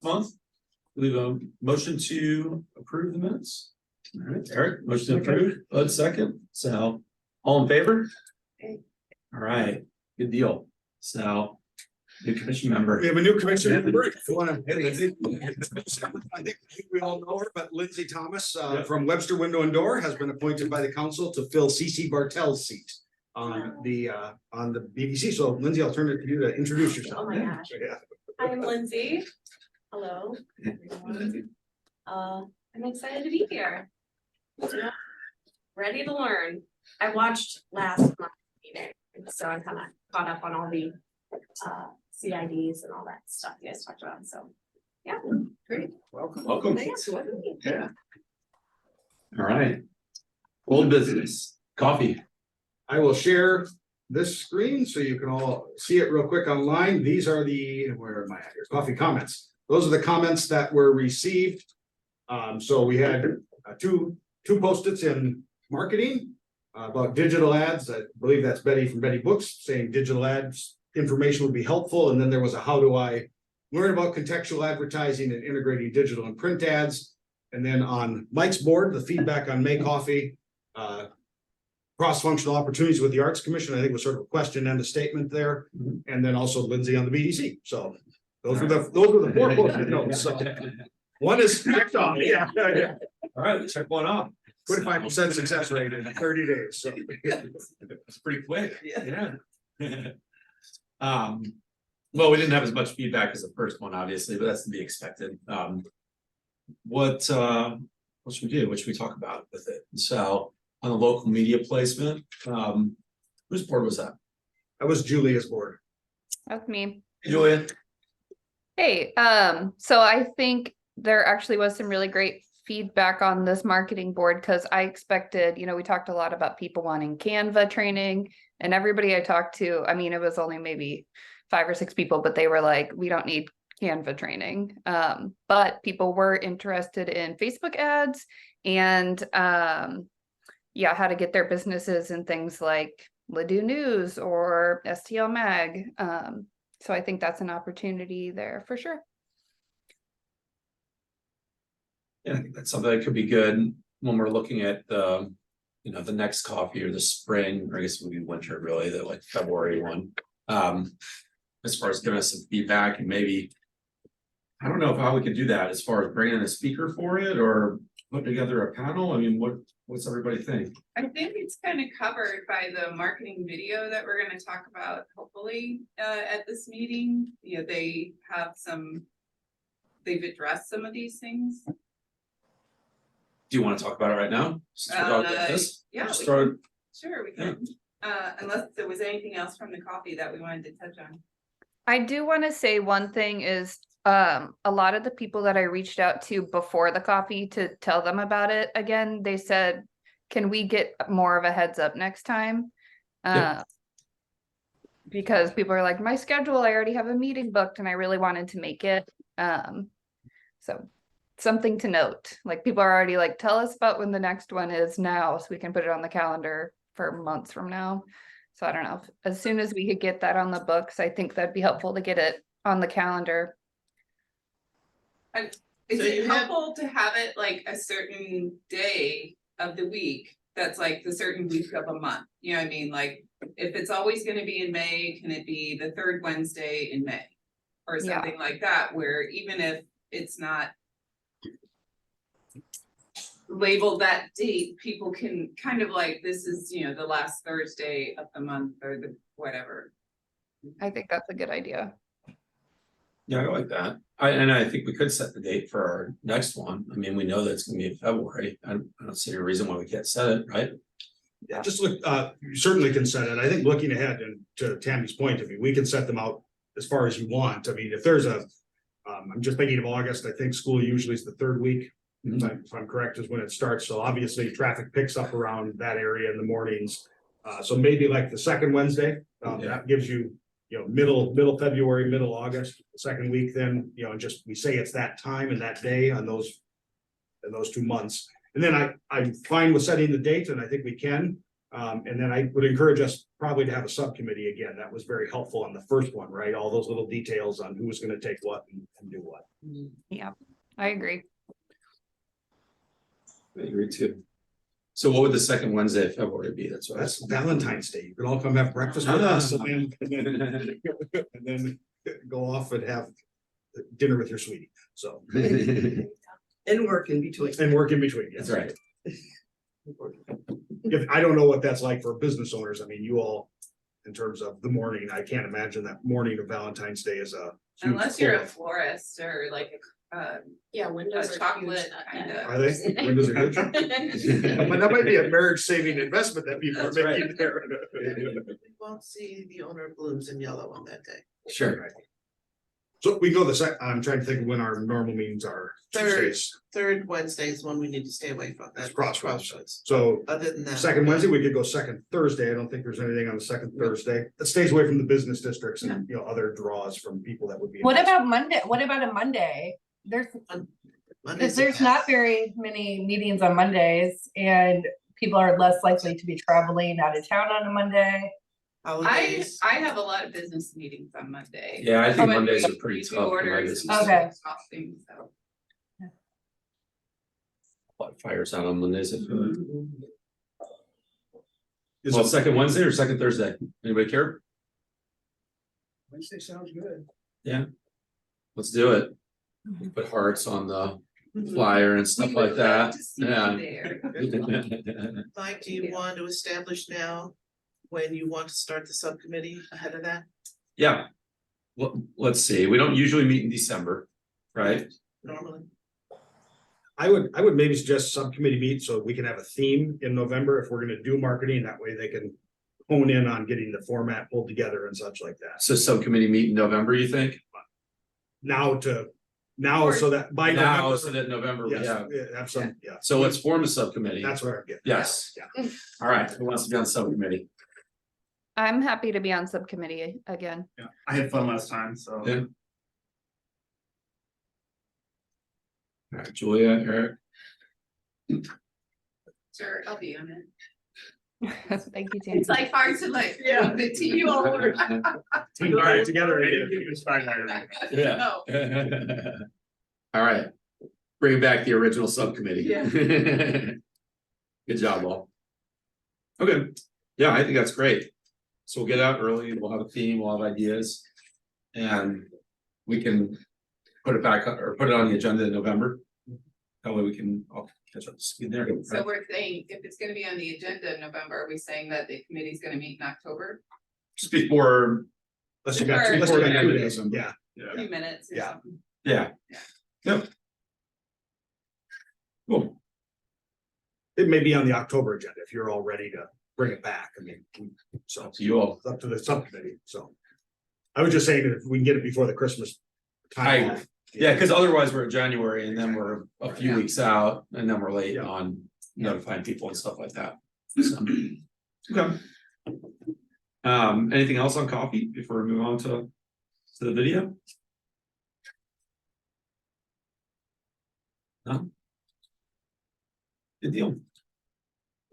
month. We have a motion to approve the minutes. All right, Eric, motion to approve, Bud second, so all in favor? All right, good deal. So, new commission member. We have a new commissioner. If you wanna- I think we all know her, but Lindsay Thomas from Webster Window and Door has been appointed by the council to fill CC Bartel's seat on the BBC. So Lindsay, I'll turn it to you to introduce yourself. Oh my gosh. Yeah. I'm Lindsay. Hello, everyone. I'm excited to be here. Ready to learn. I watched last month's meeting, so I'm kind of caught up on all the CIDs and all that stuff you guys talked about, so. Yeah, great. Welcome. Thanks for having me. Yeah. All right. Old business, coffee. I will share this screen so you can all see it real quick online. These are where am I at here? Coffee comments. Those are the comments that were received. So we had two post-its in marketing about digital ads. I believe that's Betty from Betty Books saying digital ads information would be helpful. And then there was a how do I learn about contextual advertising and integrating digital and print ads. And then on Mike's board, the feedback on May Coffee, cross-functional opportunities with the Arts Commission, I think was sort of a question and a statement there. And then also Lindsay on the BDC. So those were the four post-it notes. So one is checked off. Yeah. All right, let's check one off. 25% success rate in 30 days. So It's pretty quick. Yeah. Well, we didn't have as much feedback as the first one, obviously, but that's to be expected. What should we do? What should we talk about with it? So on the local media placement, whose board was that? that was Julia's board. That's me. Julia. Hey, so I think there actually was some really great feedback on this marketing board because I expected, we talked a lot about people wanting Canva training, and everybody I talked to, I mean, it was only maybe 5 or 6 people, but they were like, we don't need Canva training. But people were interested in Facebook ads and how to get their businesses and things like Ladue News or STL Mag. So I think that's an opportunity there for sure. Yeah, I think that's something that could be good when we're looking at the next coffee or the spring, or I guess it would be winter really, the like February one. As far as giving us some feedback and maybe, I don't know how we could do that as far as bringing in a speaker for it or put together a panel. I mean, what's everybody think? I think it's kind of covered by the marketing video that we're going to talk about, hopefully, at this meeting. They've addressed some of these things. Do you want to talk about it right now? Just talk about this? Yeah, Just we start. can. Sure, we can. Unless there was anything else from the coffee that we wanted to touch on. I do want to say one thing is a lot of the people that I reached out to before the coffee to tell them about it again, they said, can we get more of a heads up next time? Yep. Because people are like, my schedule, I already have a meeting booked and I really wanted to make it. So something to note, like people are already like, tell us about when the next one is now so we can put it on the calendar for months from now. So I don't know, as soon as we could get that on the books, I think that'd be helpful to get it on the calendar. Is So it you have- helpful to have it like a certain day of the week? That's like the certain week of a month, you know what I mean? Like, if it's always gonna be in May, can it be the 3rd Wednesday in May? Or Yeah. something like that, where even if it's not labeled that date, people can kind of like, this is, the last Thursday of the month or the whatever. I think that's a good idea. Yeah, I like that. I think we could set the date for our next one. I mean, we know that it's gonna be in February. I don't see a reason why we can't set it, right? Yeah, just look, you certainly can set it. I think looking ahead and to Tammy's point, I mean, we can set them out as far as you want. I mean, if there's I'm just thinking of August, I think school usually is the 3rd week. If I'm correct, is when it starts. So obviously traffic picks up around that area in the mornings. So maybe like the 2nd Wednesday, that gives you, middle February, middle August, the 2nd week, then, and just, we say it's that time and that day on those 2 months. And then I'm fine with setting the date, and I think we can. And then I would encourage us probably to have a subcommittee again. That was very helpful on the first one, right? All those little details on who was gonna take what and do what. Yeah, I agree. I agree too. So what would the second Wednesday of February be? That's what I That's Valentine's Day. You can all come have breakfast with us and then go off and have dinner with your sweetie. So, And work in between. and work in between. Yes. That's right. If, I don't know what that's like for business owners. I mean, you all, in terms of the morning, I can't imagine that morning of Valentine's Day is a. huge Unless you're a pull. florist or like Yeah, windows a are chocolate huge that kind day. of. Are they? Windows are good. But that might be a marriage saving investment that people are That's right. making there. You won't see the owner of Blooms in Yellow on that day. Sure. So we go I'm trying to think of when our normal meetings are. Third. Tuesdays. Third Wednesday is one we need to stay away from. That's That's Crossroads. So Other than that. second Wednesday, we could go second Thursday. I don't think there's anything on the second Thursday. That stays away from the business districts and, you know, other draws from people that would be. What about Monday? What about a Monday? There's, Monday's because the there's not best. very many meetings on Mondays and people are less likely to be traveling out of town on a Monday. Holidays. I have a lot of business meetings on Monday. Yeah, I think But Mondays are we pretty do tough for my orders business. and Okay. costing, so. Lot of fires out on Mondays. I feel like. Is Well, it- second Wednesday or second Thursday? Anybody care? Wednesday sounds good. Let's do it. Put hearts on the flyer and stuff We like would love that. to see you Yeah. there. Mike, do you want to establish now when you want to start the subcommittee ahead of that? Yeah. Well, let's see, we don't usually meet in December, right? Normally, I would maybe suggest subcommittee meet so we can have a theme in November if we're gonna do marketing. That way they can hone in on getting the format pulled together and such like that. So subcommittee meet in November, you think? Now so that by Now, November. so that November, we Yes, have, yeah, have some, yeah, so let's form a subcommittee. that's what I'm getting. Yes. Yeah. All right, who wants to be on subcommittee? I'm happy to be on subcommittee again. Yeah, I had fun last time, so. Yeah. All right, Julia, Eric, Sure, I'll be on it. Thank you, Tammy. It's like hard to like, yeah, the to you all. Team right together. It's fine, I Yeah. No. All right, bring back the original subcommittee. Yeah. Good job, all. Okay, yeah, I think that's great. So we'll get out early, we'll have a theme, we'll have ideas. And we can put it back or put it on the agenda in November. That way we can all catch up to speed there. So we're saying, if it's gonna be on the agenda in November, are we saying that the committee's gonna meet in October? Just before, Unless you got, Or- unless you got Before the 2 end of days, December. yeah. A few minutes or Yeah. something? yeah. Yep. Cool, It may be on the October agenda if you're all ready to bring it back. I mean, so up to you all. it's up to the subcommittee, so. I was just saying that if we can get it before the Christmas. I time agree. off, Yeah, because otherwise we're in January and then we're a few Yeah. weeks out and then we're late Yeah. on notifying people and stuff like that. So, okay. Anything else on coffee before we move on to the video? No? Good deal.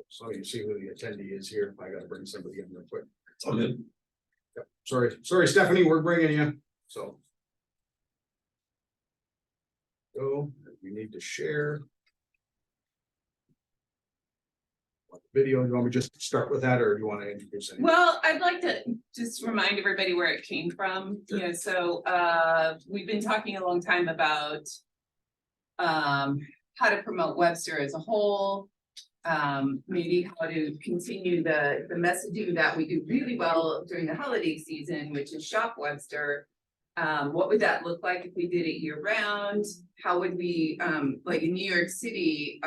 So you see who the attendee is here. I gotta bring somebody in real quick. It's all good. Sorry, Stephanie, we're bringing you, so. So, we need to share. Video, you want me to just start with that, or do you want to introduce anything? Well, I'd like to just remind everybody where it came from, you know, so we've been talking a long time about. How to promote Webster as a whole. Maybe how to continue the messaging that we do really well during the holiday season, which is Shop Webster. What would that look like if we did it year round? How would we, like in New York City,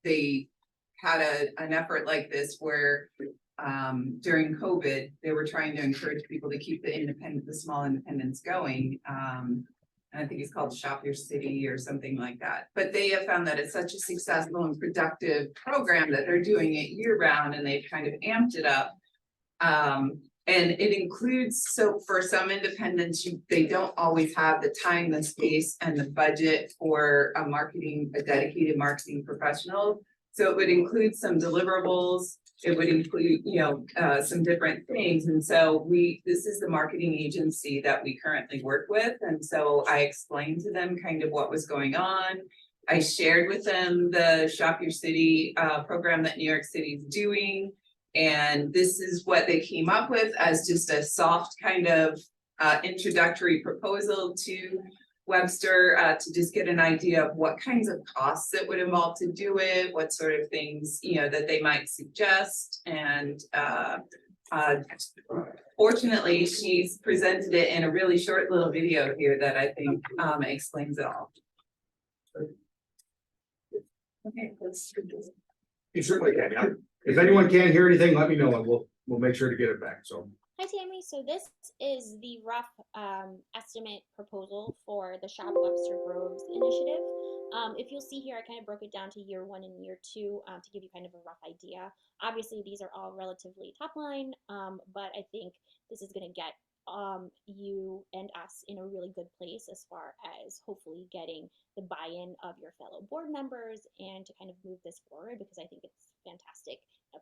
they had an effort like this where during COVID, they were trying to encourage people to keep the small independents going. And I think it's called Shop Your City or something like that. But they have found that it's such a successful and productive program that they're doing it year round and they've kind of amped it up. And it includes, so for some independents, they don't always have the time, the space and the budget for a dedicated marketing professional. So it would include some deliverables, it would include, some different things. And so this is the marketing agency that we currently work with. And so I explained to them kind of what was going on. I shared with them the Shop Your City program that New York City is doing. And this is what they came up with as just a soft kind of introductory proposal to Webster to just get an idea of what kinds of costs it would involve to do it, what sort of things, that they might suggest. And fortunately, she's presented it in a really short little video here that I think explains it all. Okay, let's do this. You certainly can, yeah. If anyone can't hear anything, let me know and we'll make sure to get it back, so. Hi Tammy, so this is the rough estimate proposal for the Shop Webster Groves initiative. If you'll see here, I kind of broke it down to year 1 and year 2 to give you kind of a rough idea. Obviously, these are all relatively top line, but I think this is going to get you and us in a really good place as far as hopefully getting the buy-in of your fellow board members and to kind of move this forward, because I think it's a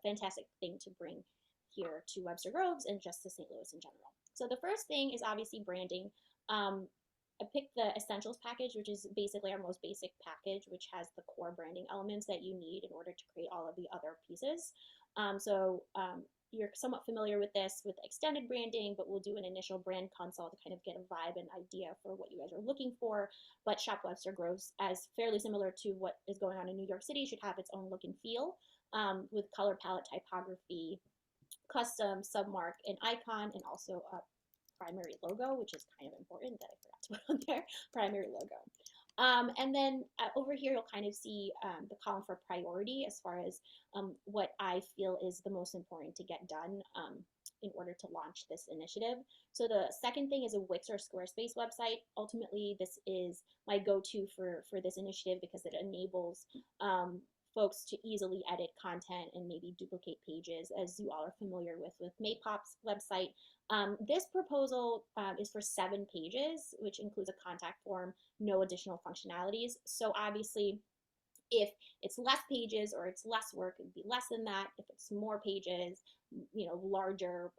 fantastic thing to bring here to Webster Groves and just to St. Louis in general. So the first thing is obviously branding. I picked the Essentials package, which is basically our most basic package, which has the core branding elements that you need in order to create all of the other pieces. You're somewhat familiar with this with extended branding, but we'll do an initial brand consult to kind of get a vibe and idea for what you guys are looking for. But Shop Webster Groves, as fairly similar to what is going on in New York City, should have its own look and feel with color palette, typography, custom submark and icon, and also a primary logo, which is kind of important that I forgot to put on there, primary logo. And then over here, you'll kind of see the column for priority as far as what I feel is the most important to get done in order to launch this initiative. So the second thing is a Wix or Squarespace website. Ultimately, this is my go-to for this initiative because it enables folks to easily edit content and maybe duplicate pages, as you all are familiar with Maypop's website. This proposal is for 7 pages, which includes a contact form, no additional functionalities. So obviously, if it's less pages or it's less work, it would be less than that. If it's more pages, larger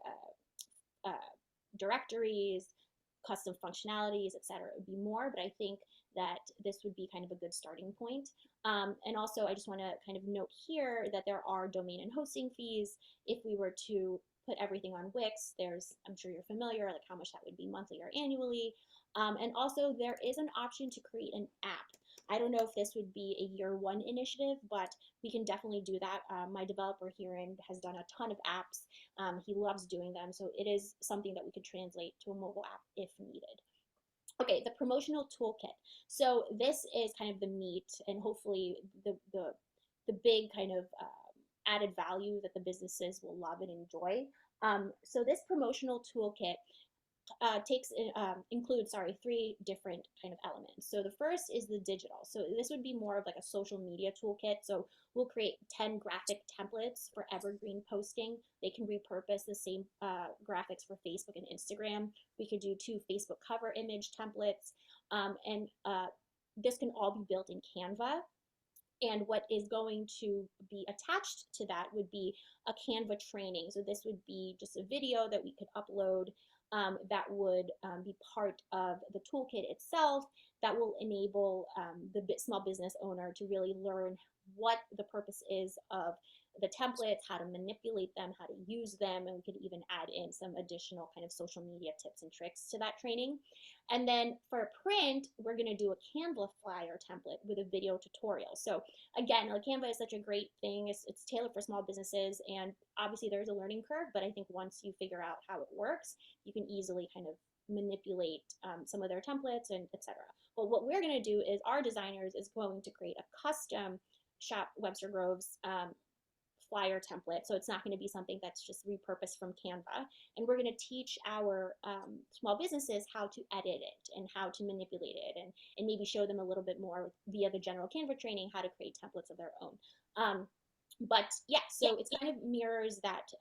directories, custom functionalities, etc., it would be more, but I think that this would be kind of a good starting point. And also, I just want to kind of note here that there are domain and hosting fees. If we were to put everything on Wix, I'm sure you're familiar, like how much that would be monthly or annually. And also, there is an option to create an app. I don't know if this would be a year 1 initiative, but we can definitely do that. My developer here has done a ton of apps. He loves doing them, so it is something that we could translate to a mobile app if needed. Okay, the promotional toolkit. So this is kind of the meat and hopefully the big kind of added value that the businesses will love and enjoy. So this promotional toolkit includes 3 different kind of elements. So the first is the digital. So this would be more of like a social media toolkit. So we'll create 10 graphic templates for evergreen posting. They can repurpose the same graphics for Facebook and Instagram. We could do 2 Facebook cover image templates. This can all be built in Canva. And what is going to be attached to that would be a Canva training. So this would be just a video that we could upload that would be part of the toolkit itself that will enable the small business owner to really learn what the purpose is of the templates, how to manipulate them, how to use them, and we could even add in some additional kind of social media tips and tricks to that training. And then for print, we're going to do a Canva flyer template with a video tutorial. So again, like Canva is such a great thing. It's tailored for small businesses, and obviously there's a learning curve, but I think once you figure out how it works, you can easily kind of manipulate some of their templates and etc. But what we're going to do is our designers is going to create a custom Shop Webster Groves flyer template. So it's not going to be something that's just repurposed from Canva. And we're going to teach our small businesses how to edit it and how to manipulate it and maybe show them a little bit more via the general Canva training how to create templates of their own. But yeah, so it's kind of mirrors that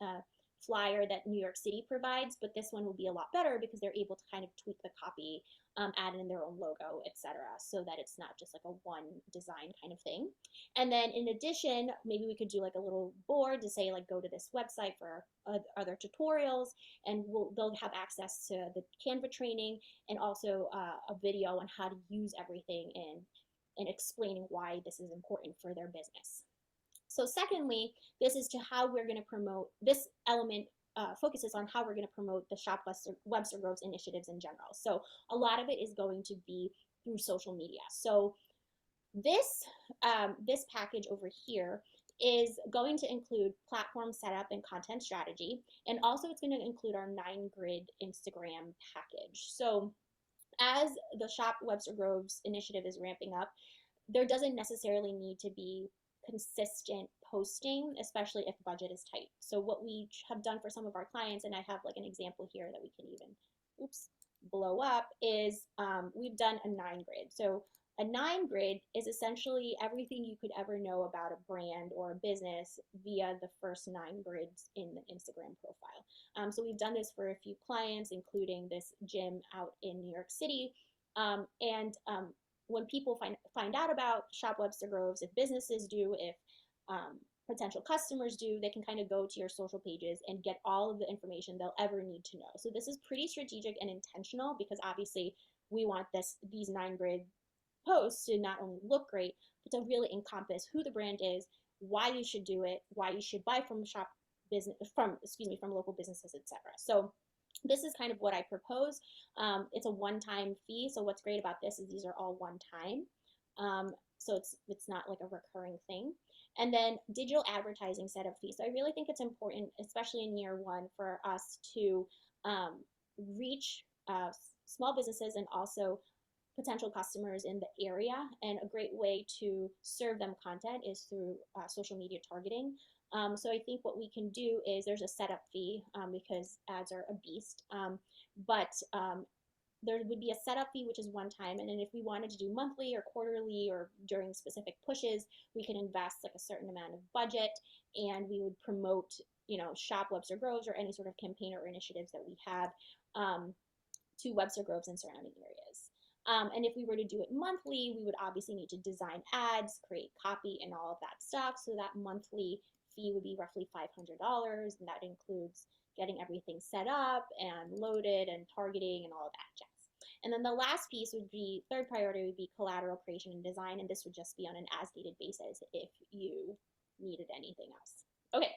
flyer that New York City provides, but this one will be a lot better because they're able to kind of tweak the copy, add in their own logo, etc., so that it's not just like a one design kind of thing. And then in addition, maybe we could do like a little board to say like go to this website for other tutorials, and they'll have access to the Canva training and also a video on how to use everything and explaining why this is important for their business. So secondly, this is to how we're going to promote this element. Focuses on how we're going to promote the Shop Webster Groves initiatives in general. So a lot of it is going to be through social media. So this this package over here is going to include platform setup and content strategy, and also it's going to include our 9-grid Instagram package. So as the Shop Webster Groves initiative is ramping up, there doesn't necessarily need to be consistent posting, especially if budget is tight. So what we have done for some of our clients, and I have like an example here that we can even, blow up, is we've done a 9-grid. So a 9-grid is essentially everything you could ever know about a brand or a business via the first 9 grids in the Instagram profile. So we've done this for a few clients, including this gym out in New York City. When people find out about Shop Webster Groves, if businesses do, if potential customers do, they can kind of go to your social pages and get all of the information they'll ever need to know. So this is pretty strategic and intentional because obviously we want these 9-grid posts to not only look great, but to really encompass who the brand is, why you should do it, why you should buy from from local businesses, etc. So this is kind of what I propose. It's a one-time fee. So what's great about this is these are all one time. So it's not like a recurring thing. And then digital advertising setup fee. So I really think it's important, especially in year one, for us to reach small businesses and also potential customers in the area. And a great way to serve them content is through social media targeting. So I think what we can do is there's a setup fee because ads are a beast, but there would be a setup fee, which is one time. And then if we wanted to do monthly or quarterly or during specific pushes, we can invest like a certain amount of budget and we would promote, Shop Webster Groves or any sort of campaign or initiatives that we have to Webster Groves and surrounding areas. And if we were to do it monthly, we would obviously need to design ads, create copy and all of that stuff. So that monthly fee would be roughly $500, and that includes getting everything set up and loaded and targeting and all of that jazz. And then the last piece would be, third priority would be collateral creation and design, and this would just be on an as-needed basis if you needed anything else. Okay,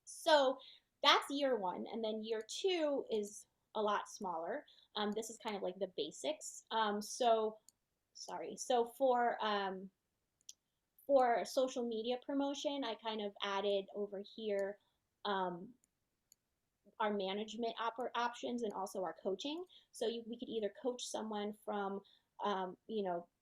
so that's year one, and then year two is a lot smaller. This is kind of like the basics. So for social media promotion, I kind of added over here our management options and also our coaching. So we could either coach someone from,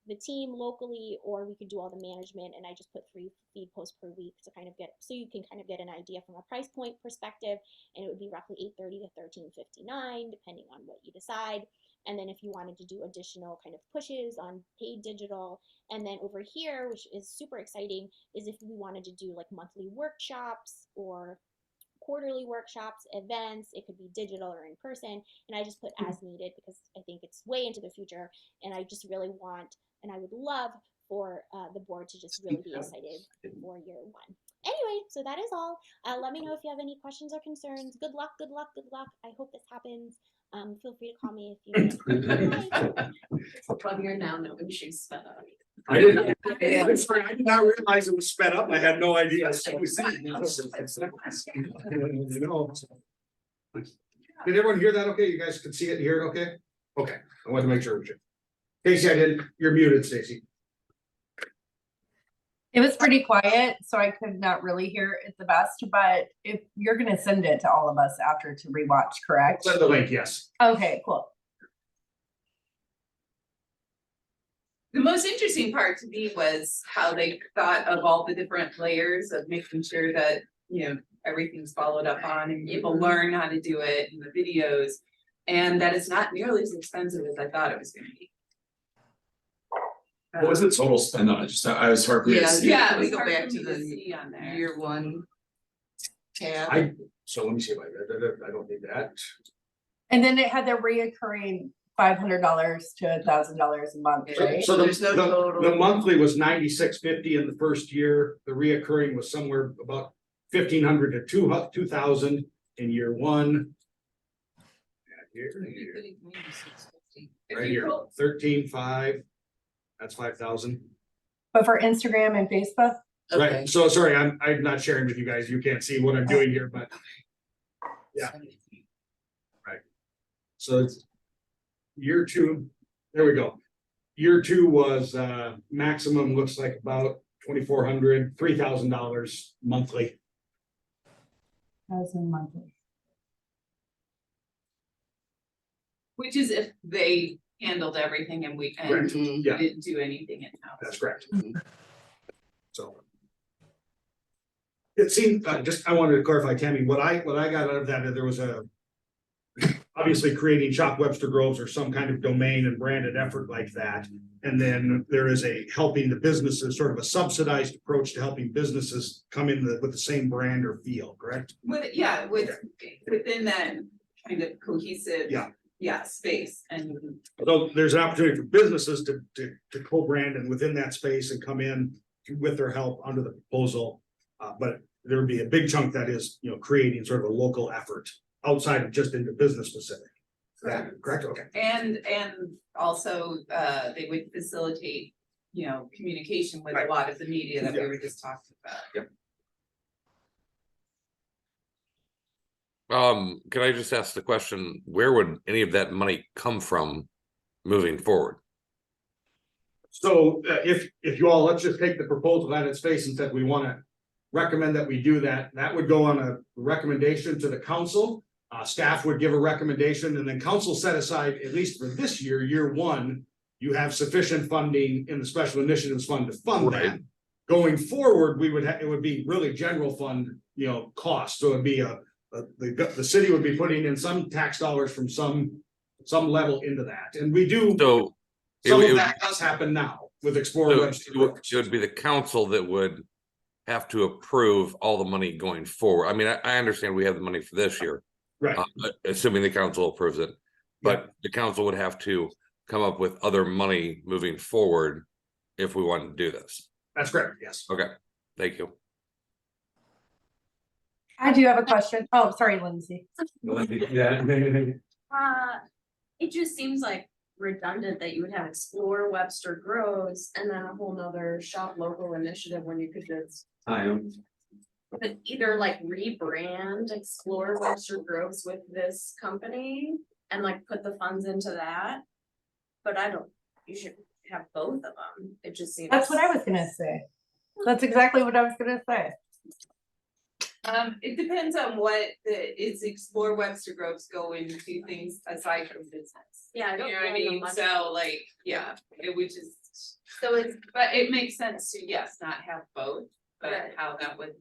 the team locally, or we could do all the management. And I just put 3 feed posts per week to kind of so you can kind of get an idea from a price point perspective. And it would be roughly $830 to $1359, depending on what you decide. And then if you wanted to do additional kind of pushes on paid digital, and then over here, which is super exciting, is if we wanted to do like monthly workshops or quarterly workshops, events, it could be digital or in person. And I just put as needed because I think it's way into the future. And I just really want, and I would love for the board to just really be excited for year one. Anyway, so that is all. Let me know if you have any questions or concerns. Good luck, good luck, good luck. I hope this happens. Feel free to call me if you Well, you're now knowing she's sped up. I didn't, I'm sorry, I did not realize it was sped up. I had no idea. Did everyone hear that okay? You guys could see it and hear it okay? Okay, I wanted to make sure. Casey, I didn't, you're muted, Stacy. It was pretty quiet, so I could not really hear it the best, but if you're gonna send it to all of us after to rewatch, correct? Send the link, yes. Okay, cool. The most interesting part to me was how they thought of all the different layers of making sure that, everything's followed up on and people learn how to do it in the videos. And that it's not nearly as expensive as I thought it was gonna be. What was the total spend on it? I was hard for me to see. Yeah, we we go go back back to to the see on there. Year one tab. So let me see if I don't need that. And then it had the reoccurring $500 to $1,000 a month, So- right? So There's no the total. monthly was 96.50 in the first year, the reoccurring was somewhere about 1,500 to 2,000 in year one. Right here, 13.5, that's 5,000. But for Instagram and Facebook, Right, so sorry, I'm not sharing with you guys, you can't see what I'm doing here, but yeah. So it's year two, there we go. Year two was maximum looks like about $2,400, $3,000 monthly. monthly. Which is if they handled everything and we Correct. Yeah. didn't do anything in-house. That's correct. So. It seemed, I wanted to clarify, Tammy, what I got out of that, there was a. Obviously creating Shop Webster Groves or some kind of domain and branded effort like that. And then there is a helping the businesses, sort of a subsidized approach to helping businesses come in with the same brand or feel, correct? Within that kind of cohesive. Yeah. Space and. So there's an opportunity for businesses to co-brand and within that space and come in with their help under the proposal. But there would be a big chunk that is, creating sort of a local effort outside of just into business specific. Correct, okay. And also, they would facilitate, communication with a lot of the media that we were just talking about. Yep. Can I just ask the question, where would any of that money come from moving forward? So if you all, let's just take the proposal at its face and said we want to recommend that we do that, that would go on a recommendation to the council. Staff would give a recommendation and then council set aside, at least for this year, year one, you have sufficient funding in the special initiatives fund to fund that. Right. Going forward, it would be really general fund, cost. So it'd be the city would be putting in some tax dollars from some level into that. And we do, So some it of would- that does happen now with Explorer so Webster. it would be the council that would have to approve all the money going forward. I mean, I understand we have the money for this year. Right, Assuming the council approves it, but the council would have to come up with other money moving forward if we want to do this. that's correct, yes. Okay, thank you. I do have a question. Oh, sorry, Lindsay. Yeah. It just seems like redundant that you would have Explore Webster Groves and then a whole nother shop local initiative when you could just. But either like rebrand Explore Webster Groves with this company and like put the funds into that. But you should have both of them. It just seems. That's what I was gonna say. That's exactly what I was gonna say. It depends on what it's Explore Webster Groves go into things aside from business. Yeah, I You know don't what I really know mean? much. So it would just, So it's. but it makes sense to, yes, not have both, but Right. how that would,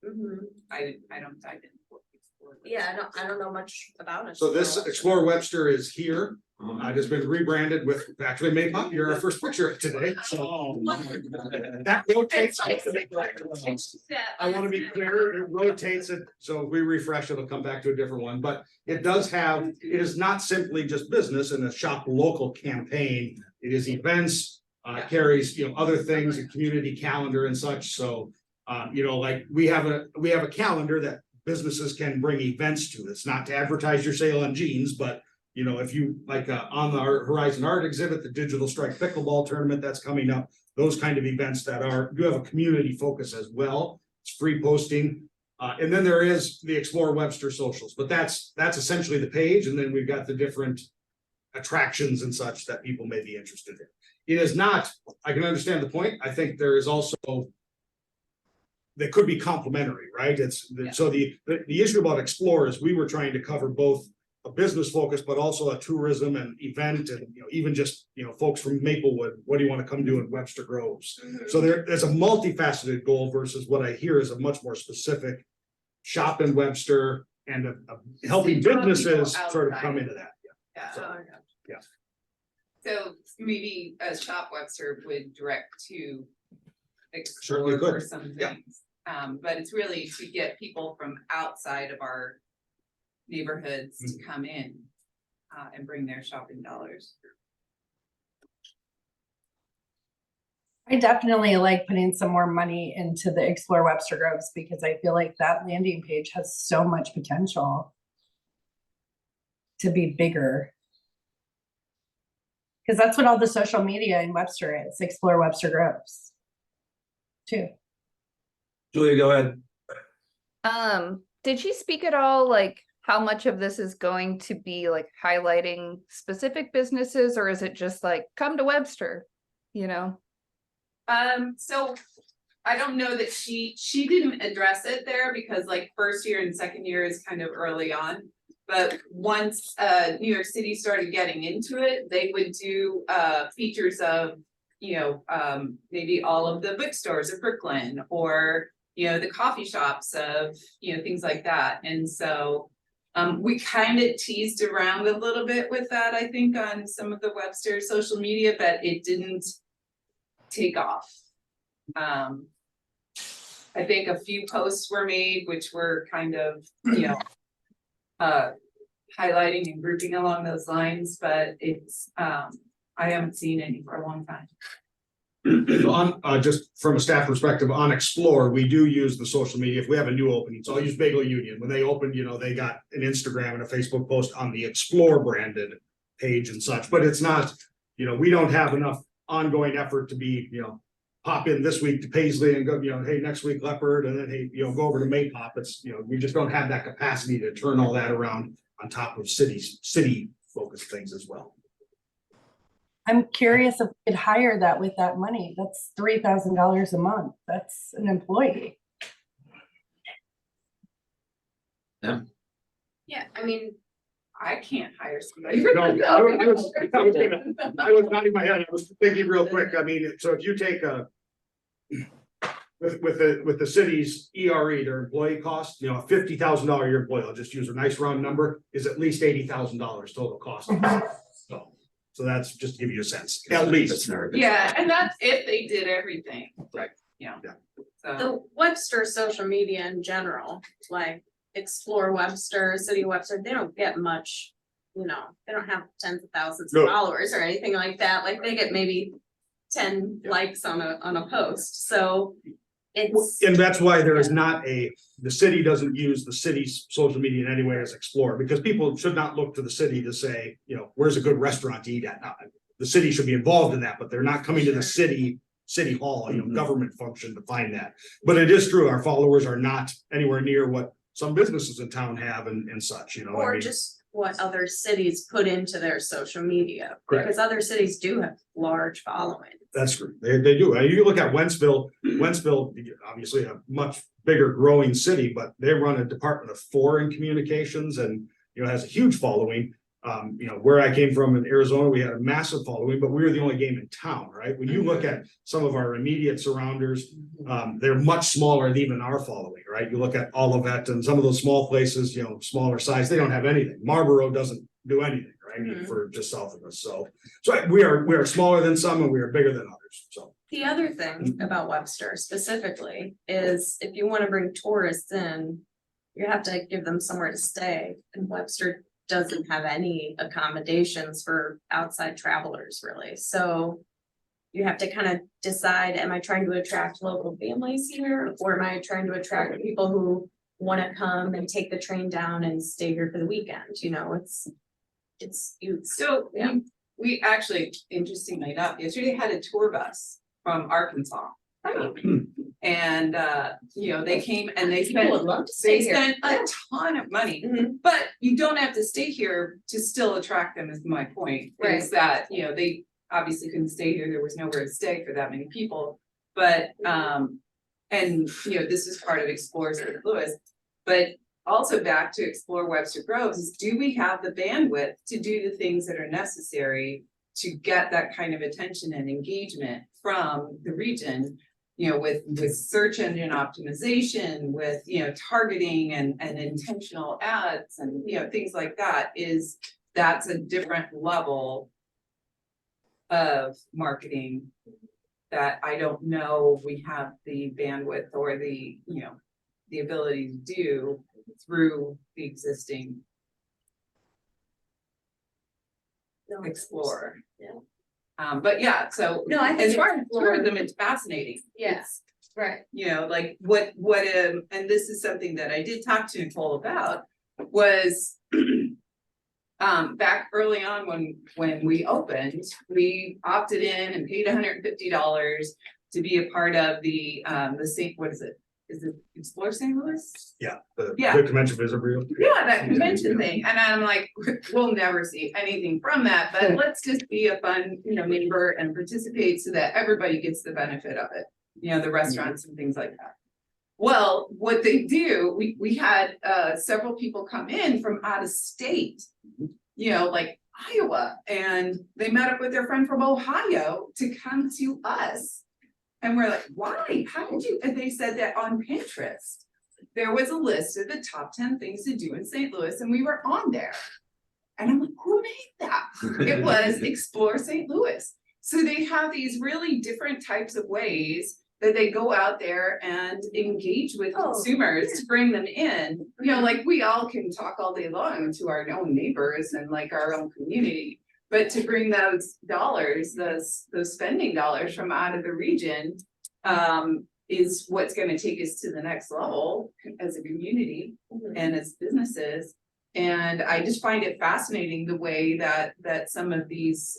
Mhm. I don't dive into what Explore. Yeah, I don't know much about it. So this Explorer Webster is here. It has been rebranded with, actually made popular, our first picture today, so. That rotates. I want to be clear, it rotates it, so if we refresh, it'll come back to a different one, but it does have, it is not simply just business and a shop local campaign. It is events, carries, other things, a community calendar and such, so. Like we have a calendar that businesses can bring events to. It's not to advertise your sale on jeans, but if you like on our Horizon Art exhibit, the Digital Strike Pickleball Tournament that's coming up, those kind of events that do have a community focus as well. It's free posting. And then there is the Explore Webster socials, but that's essentially the page. And then we've got the different attractions and such that people may be interested in. It is not, I can understand the point. I think there is also they could be complementary, right? So the issue about Explore is we were trying to cover both a business focus, but also a tourism and event and, even just, folks from Maplewood, what do you want to come do in Webster Groves? So there's a multifaceted goal versus what I hear is a much more specific shop in Webster and helping Draw people businesses sort of outside. come into that. Yeah. So, So maybe a Shop Webster would direct to Certainly Explore could. for some Yeah. things. But it's really to get people from outside of our neighborhoods to come in and bring their shopping dollars. I definitely like putting some more money into the Explore Webster Groves because I feel like that landing page has so much potential to be bigger. Because that's what all the social media in Webster is, Explore Webster Groves. Too. Julia, go ahead. Did she speak at all, like how much of this is going to be like highlighting specific businesses, or is it just like come to Webster, you know? So I don't know that she didn't address it there because like first year and second year is kind of early on. But once New York City started getting into it, they would do features of, maybe all of the bookstores of Brooklyn or, the coffee shops of, things like that. And so we kind of teased around a little bit with that, I think, on some of the Webster social media, but it didn't take off. I think a few posts were made, which were kind of, highlighting and grouping along those lines, but it's, I haven't seen any for a long time. On, just from a staff perspective, on Explore, we do use the social media. If we have a new opening, so I'll use Bagel Union. When they opened, they got an Instagram and a Facebook post on the Explore branded page and such, but it's not, we don't have enough ongoing effort to be, pop in this week to Paisley and go, hey, next week Leopard, and then, hey, go over to Maypop. It's, we just don't have that capacity to turn all that around on top of city focused things as well. I'm curious if we could hire that with that money. That's $3,000 a month. That's an employee. Yeah, I mean, I can't hire somebody. No, I was nodding my head. I was thinking real quick. I mean, so if you take with the city's ERE, their employee cost, a $50,000 a year employee, I'll just use a nice round number, is at least $80,000 total cost. So that's just to give you a sense, at least. Yeah, and that's if they did everything. Right. Yeah. Yeah. So, The Webster social media in general, like Explore Webster, City Webster, they don't get much, they don't have tens of thousands of No. followers or anything like that. Like they get maybe 10 likes on a post. So it's, And that's why there is not the city doesn't use the city's social media in any way as Explore, because people should not look to the city to say, where's a good restaurant to eat at? No, the city should be involved in that, but they're not coming to the city hall, government function to find that. But it is true, our followers are not anywhere near what some businesses in town have and such, or just what other cities put into their social media. Correct. Because other cities do have large followings. That's true. They do. You look at Wentzville, obviously a much bigger growing city, but they run a Department of Foreign Communications and, has a huge following. Where I came from in Arizona, we had a massive following, but we were the only game in town, right? When you look at some of our immediate surrounders, they're much smaller than even our following, right? You look at Olivet and some of those small places, smaller size, they don't have anything. Marlboro doesn't do anything, right? For just south of us. So we are smaller than some and we are bigger than others. So The other thing about Webster specifically is if you want to bring tourists in, you have to give them somewhere to stay, and Webster doesn't have any accommodations for outside travelers really. So you have to kind of decide, am I trying to attract local families here, or am I trying to attract people who want to come and take the train down and stay here for the weekend? so Yeah. we actually, interestingly enough, yesterday had a tour bus from Arkansas. And, they came and they People would spent, love to stay they here. spent a ton of money. Mhm. But you don't have to stay here to still attract them, is my point. Is that, they obviously couldn't stay here, there was nowhere to stay for that many people. But, this is part of Explore St. Louis. But also back to Explore Webster Groves, is do we have the bandwidth to do the things that are necessary to get that kind of attention and engagement from the region? With search engine optimization, with, targeting and intentional ads and, things like that, that's a different level of marketing that I don't know we have the bandwidth or the, you know, the ability to do through the existing No, Explorer. Yeah. But yeah, so No, I think as far as Explorer- tourism, it's fascinating. Yeah. It's, Right. you know, like what, and this is something that I did talk to Nicole about, was back early on when we opened, we opted in and paid $150 to be a part of the St., what is it? Is it Explore St. Louis? Yeah. Yeah. The convention visitor bureau. Yeah, that convention thing, and I'm like, we'll never see anything from that, but let's just be a fun, you know, neighbor and participate so that everybody gets the benefit of it. You know, the restaurants and things like that. Well, what they do, we had several people come in from out of state. You know, like Iowa, and they met up with their friend from Ohio to come to us. And we're like, why? How did you? And they said that on Pinterest, there was a list of the top 10 things to do in St. Louis, and we were on there. And I'm like, who made that? It was Explore St. Louis. So they have these really different types of ways that they go out there and engage with consumers to bring them in. You know, like we all can talk all day long to our own neighbors and like our own community. But to bring those dollars, those spending dollars from out of the region, is what's going to take us to the next level as a community and as businesses. And I just find it fascinating the way that some of these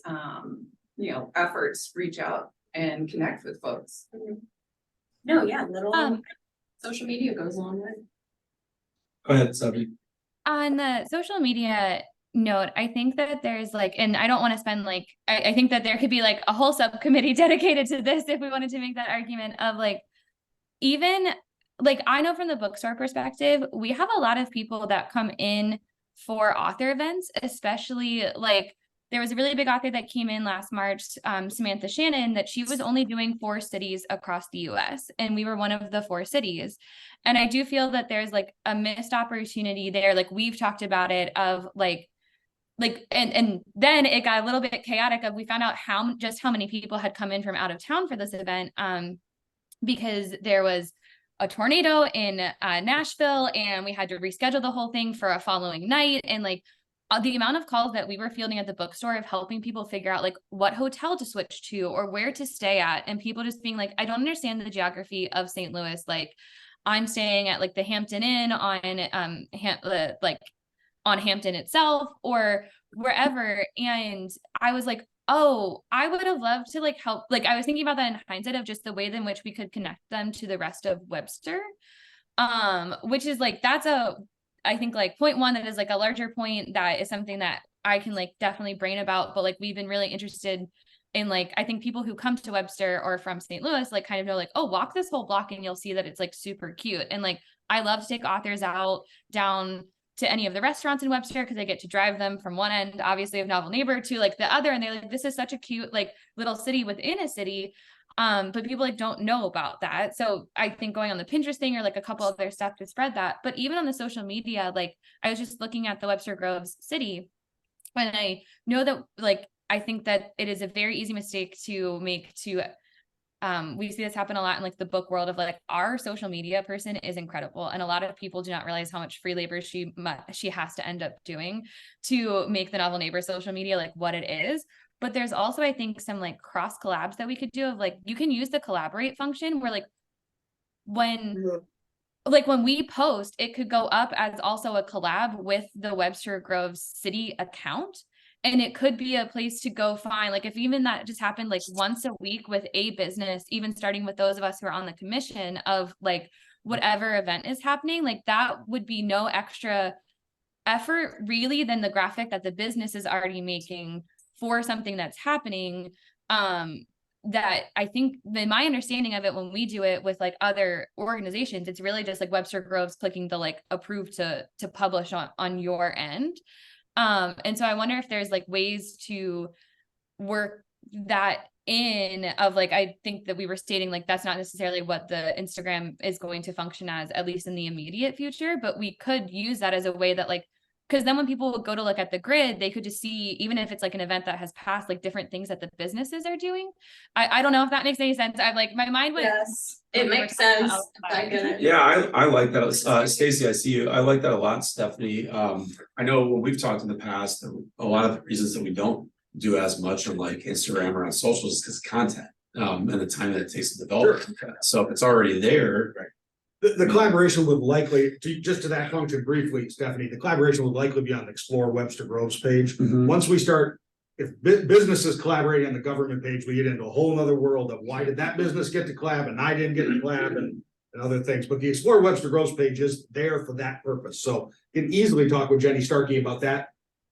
you know, efforts reach out and connect with folks. No, yeah, little social media goes a long way. Go ahead, Subby. On the social media note, I think that there's like, and I don't want to spend like, I think that there could be like a whole subcommittee dedicated to this if we wanted to make that argument of like, even like, I know from the bookstore perspective, we have a lot of people that come in for author events, especially like, there was a really big author that came in last March, Samantha Shannon, that she was only doing 4 cities across the US, and we were one of the 4 cities. And I do feel that there's like a missed opportunity there. Like we've talked about it of like, and then it got a little bit chaotic of we found out how many people had come in from out of town for this event, because there was a tornado in Nashville and we had to reschedule the whole thing for a following night. And like, the amount of calls that we were fielding at the bookstore of helping people figure out like what hotel to switch to or where to stay at, and people just being like, I don't understand the geography of St. Louis. Like I'm staying at like the Hampton Inn on on Hampton itself or wherever. And I was like, oh, I would have loved to like help. Like I was thinking about that in hindsight of just the way in which we could connect them to the rest of Webster. Which is like, that's I think like point one, that is like a larger point that is something that I can like definitely brain about, but like we've been really interested in like, I think people who come to Webster or from St. Louis, like kind of know like, oh, walk this whole block and you'll see that it's like super cute. And like, I love to take authors out down to any of the restaurants in Webster because I get to drive them from one end, obviously of Novel Neighbor, to like the other. And they're like, this is such a cute like little city within a city. But people like don't know about that. So I think going on the Pinterest thing or like a couple other stuff to spread that, but even on the social media, like I was just looking at the Webster Groves city and I know that like, I think that it is a very easy mistake to make we see this happen a lot in like the book world of like our social media person is incredible. And a lot of people do not realize how much free labor she has to end up doing to make the Novel Neighbor social media like what it is. But there's also, I think, some like cross collabs that we could do of like, you can use the collaborate function where like when we post, it could go up as also a collab with the Webster Groves city account. And it could be a place to go find, like if even that just happened like once a week with a business, even starting with those of us who are on the commission of like whatever event is happening, like that would be no extra effort really than the graphic that the business is already making for something that's happening. That I think my understanding of it when we do it with like other organizations, it's really just like Webster Groves clicking the like approve to publish on your end. And so I wonder if there's like ways to work that in of like, I think that we were stating like, that's not necessarily what the Instagram is going to function as, at least in the immediate future, but we could use that as a way that like Because then when people would go to look at the grid, they could just see, even if it's like an event that has passed, like different things that the businesses are doing. I don't know if that makes any sense. I'm like, my mind went. Yes, it when we were makes talking sense. about outside. I'm gonna- Yeah, I like that. Stacy, I see you. I like that a lot, Stephanie. I know when we've talked in the past, a lot of the reasons that we don't do as much on like Instagram or on socials is because of content. And the time that it takes to develop. So if it's already there. The collaboration would likely, just to that function briefly, Stephanie, the collaboration would likely be on the Explore Webster Groves page. Mhm. Once we start, if businesses collaborating on the government page, we get into a whole nother world of why did that business get to collab and I didn't get to collab and other things. But the Explore Webster Groves page is there for that purpose. So you can easily talk with Jenny Starkey about that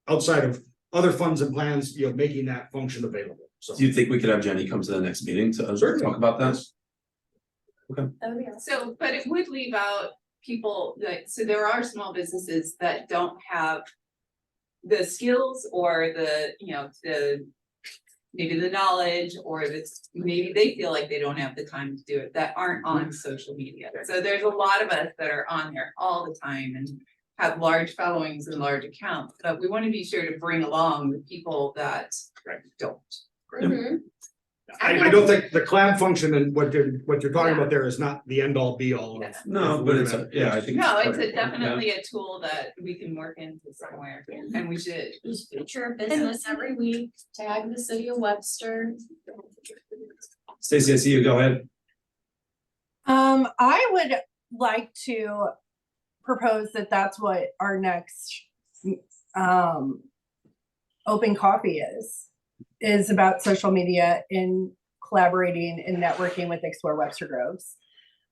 outside of other funds and plans, making that function available. So Do you think we could have Jenny come to the next meeting to Certainly. talk about that? That would be awesome. So, but it would leave out people, like, so there are small businesses that don't have the skills or the, maybe the knowledge or maybe they feel like they don't have the time to do it, that aren't on social media. So there's a lot of us that are on there all the time and have large followings and large accounts, but we want to be sure to bring along the people that don't. Mhm. I don't think the collab function and what you're talking about there is not the end all be all of. No, but it's, I think. No, it's important, yeah. definitely a tool that we can work into somewhere, and we should. Just feature a business every week, tag the city of Webster. Stacy, I see you. Go ahead. I would like to propose that that's what our next open coffee is about social media and collaborating and networking with Explore Webster Groves.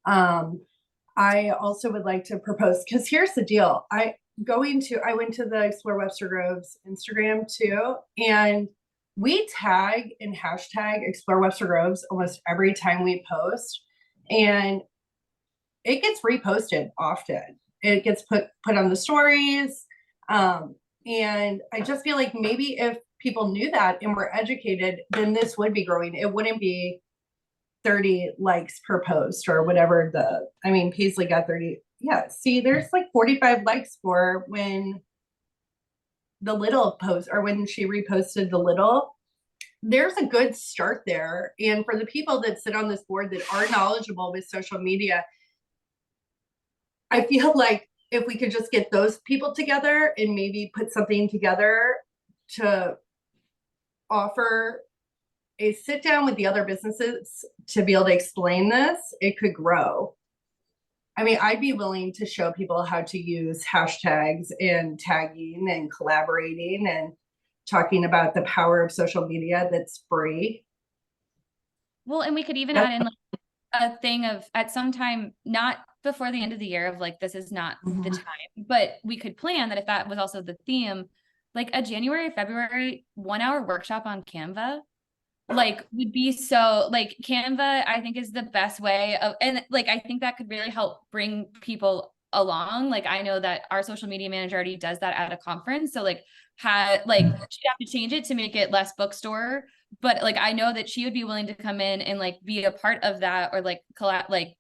I also would like to propose, because here's the deal. I went to the Explore Webster Groves Instagram too, and we tag and hashtag Explore Webster Groves almost every time we post, and it gets reposted often. It gets put on the stories. And I just feel like maybe if people knew that and were educated, then this would be growing. It wouldn't be 30 likes per post or whatever Paisley got 30. Yeah, see, there's like 45 likes for when the little post or when she reposted the little. There's a good start there. And for the people that sit on this board that are knowledgeable with social media, I feel like if we could just get those people together and maybe put something together to offer a sit down with the other businesses to be able to explain this, it could grow. I mean, I'd be willing to show people how to use hashtags and tagging and collaborating and talking about the power of social media that's free. Well, and we could even add in like a thing of at some time, not before the end of the year of like, this is not the time, but we could plan that if that was also the theme, like a January, February 1 hour workshop on Canva, like would be so like Canva, I think is the best way of, and like, I think that could really help bring people along. Like, I know that our social media manager already does that at a conference. So like, she'd have to change it to make it less bookstore, but like, I know that she would be willing to come in and like be a part of that or like like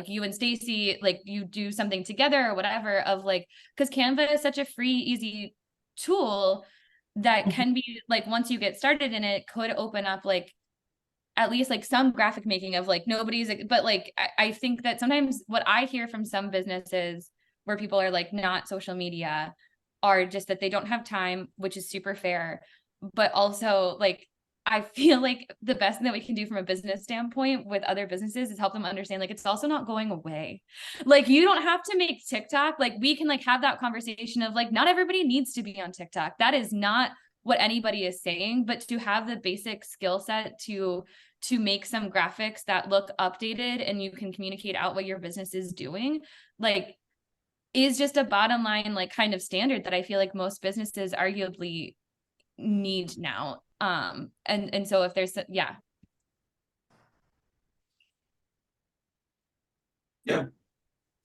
you and Stacy, like you do something together or whatever of like, cause Canva is such a free, easy tool that can be like, once you get started in it, could open up like at least like some graphic making of like nobody's, but like, I think that sometimes what I hear from some businesses where people are like not social media are just that they don't have time, which is super fair. But also like, I feel like the best thing that we can do from a business standpoint with other businesses is help them understand, like, it's also not going away. Like, you don't have to make TikTok. Like, we can like have that conversation of like, not everybody needs to be on TikTok. That is not what anybody is saying, but to have the basic skill set to make some graphics that look updated and you can communicate out what your business is doing, like, is just a bottom line, like kind of standard that I feel like most businesses arguably need now. And so if there's, Yeah,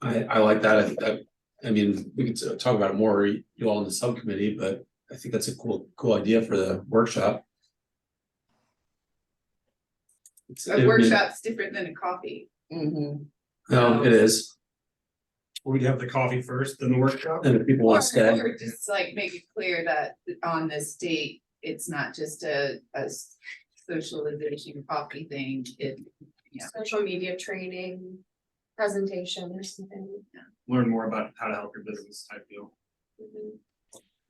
I like that. I mean, we could talk about it more, you all in the subcommittee, but I think that's a cool idea for the workshop. A workshop's different than a coffee. No, it is. we'd have the coffee first, then the workshop. And if people want to stay, Or just like make it clear that on this date, it's not just a socialization coffee thing, it, yeah. Social media training, presentation or something. Learn more about how to help your business type deal.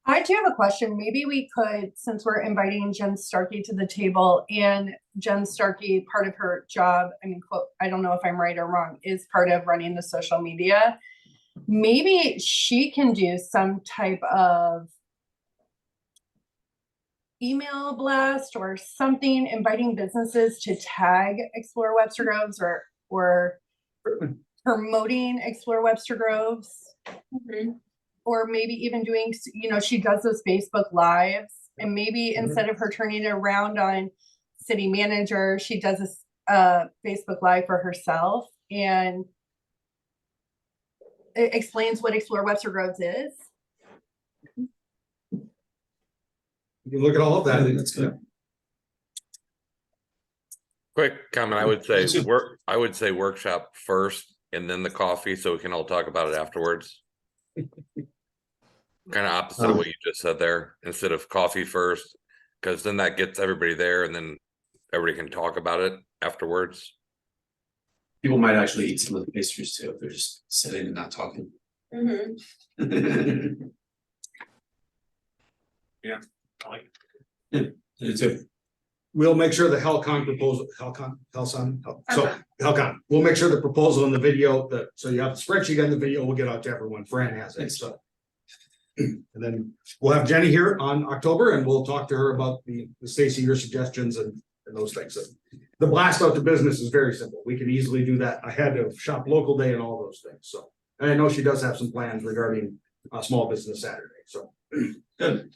I do have a question. Maybe we could, since we're inviting Jen Starkey to the table, and Jen Starkey, part of her job, I mean, quote, I don't know if I'm right or wrong, is part of running the social media. Maybe she can do some type of email blast or something, inviting businesses to tag Explore Webster Groves or promoting Explore Webster Groves. Or maybe even doing, you know, she does those Facebook Lives, and maybe instead of her turning it around on city manager, she does a Facebook Live for herself and it explains what Explore Webster Groves is. You can look at all of I that. think that's good. Quick comment, I would say workshop first and then the coffee, so we can all talk about it afterwards. Kind of opposite of what you just said there, instead of coffee first, because then that gets everybody there and then everybody can talk about it afterwards. People might actually eat some of the pastries too, if they're just sitting and not talking. Yeah. I like It's a- We'll make sure the Helcon proposal, Helcon, we'll make sure the proposal and the video, so you have the spreadsheet and the video, we'll get out to everyone, Fran has it, so. And then we'll have Jenny here on October and we'll talk to her about the Stacy, your suggestions and those things. The blast out to business is very simple. We can easily do that ahead of Shop Local Day and all those things, so. And I know she does have some plans regarding Small Business Saturday, so. Good.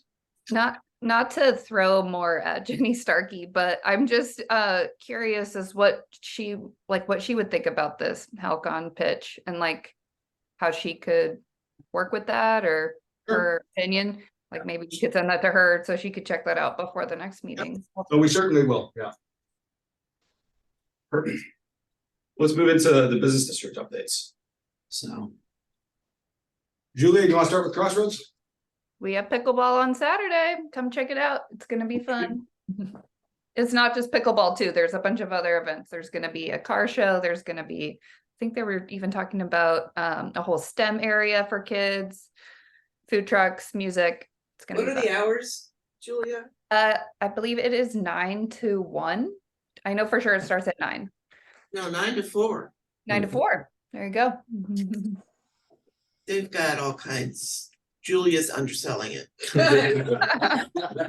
Not to throw more at Jenny Starkey, but I'm just curious as what she would think about this Halcon pitch and like how she could work with that or her opinion. Like maybe we could send that to her so she could check that out before the next meeting. So we certainly will, yeah. Perfect. Let's move into the business district updates. So, Julia, you want to start with Crossroads? We have pickleball on Saturday. Come check it out. It's gonna be fun. It's not just pickleball too. There's a bunch of other events. There's gonna be a car show. There's gonna be, I think they were even talking about a whole STEM area for kids, food trucks, music. It's gonna What be are fun. the hours, Julia? I believe it is 9 to 1. I know for sure it starts at 9. No, 9 to 4. 9 to 4. There you go. They've got all kinds. Julia's underselling it.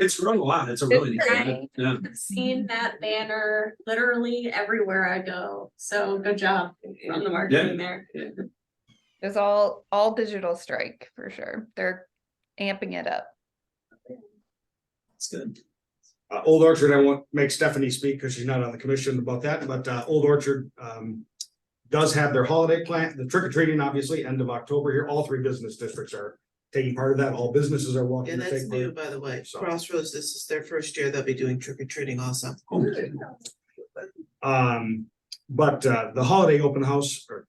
it's grown a lot. It's a really neat Right. event. Yeah. I've seen that banner literally everywhere I go, so good job on the marketing there. It's all digital strike for sure. They're amping it up. It's good. Old Orchard, I won't make Stephanie speak because she's not on the commission about that, but Old Orchard does have their holiday plan, the trick or treating, obviously, end of October here. All 3 business districts are taking part of that. All businesses are welcome And to that's take new, part. by the way. So- Crossroads, this is their first year. They'll be doing trick or treating also. But the holiday open house or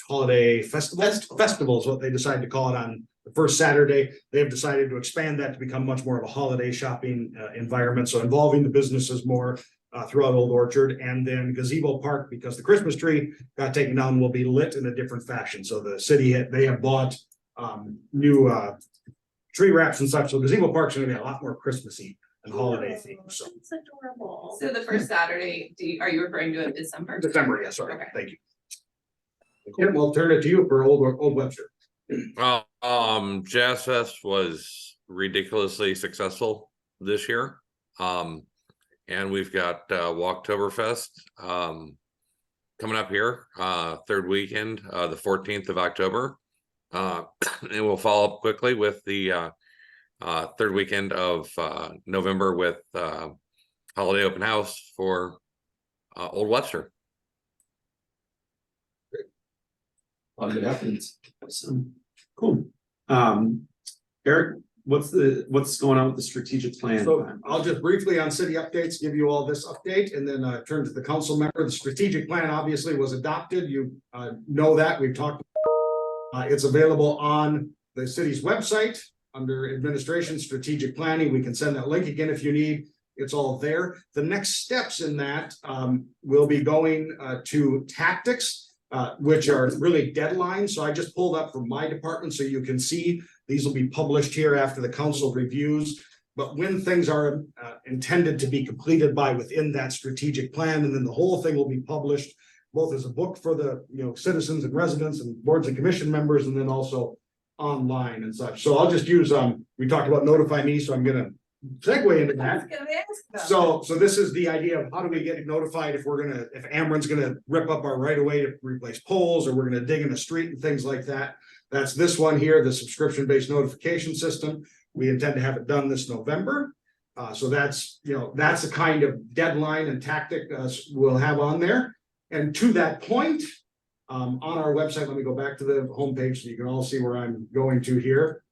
holiday festival is what they decided to call it on the first Saturday. They've decided to expand that to become much more of a holiday shopping environment, so involving the businesses more throughout Old Orchard. And then Gazebo Park, because the Christmas tree got taken down, will be lit in a different fashion. So the city they have bought new tree wraps and such. So Gazebo Park's gonna be a lot more Christmassy and holiday themed, so. It's adorable. So the first Saturday, are you referring to it December? December, yeah, sorry, Okay. thank you. Kim, I'll turn it to you for Old Webster. Jazz Fest was ridiculously successful this year. And we've got Walktoberfest coming up here, 3rd weekend, the 14th of October. And we'll follow up quickly with the 3rd weekend of November with holiday open house for Old Webster. A lot of good happenings. So, cool. Eric, what's going on with the strategic plan? So I'll just briefly on city updates, give you all this update and then turn to the council member. The strategic plan obviously was adopted. You know that we've talked It's available on the city's website under administration, strategic planning. We can send that link again if you need. It's all there. The next steps in that will be going to tactics, which are really deadlines. So I just pulled up from my department so you can see these will be published here after the council reviews. But when things are intended to be completed by within that strategic plan, and then the whole thing will be published both as a book for the citizens and residents and boards and commission members, and then also online and such. So I'll just use we talked about Notify Me, so I'm gonna segue into that. So this is the idea of how do we get notified if Ameren's gonna rip up our right of way to replace poles, or we're gonna dig in the street and things like that. That's this one here, the subscription-based notification system. We intend to have it done this November. So that's the kind of deadline and tactic we'll have on there. And to that point, on our website, let me go back to the homepage so you can all see where I'm going to here.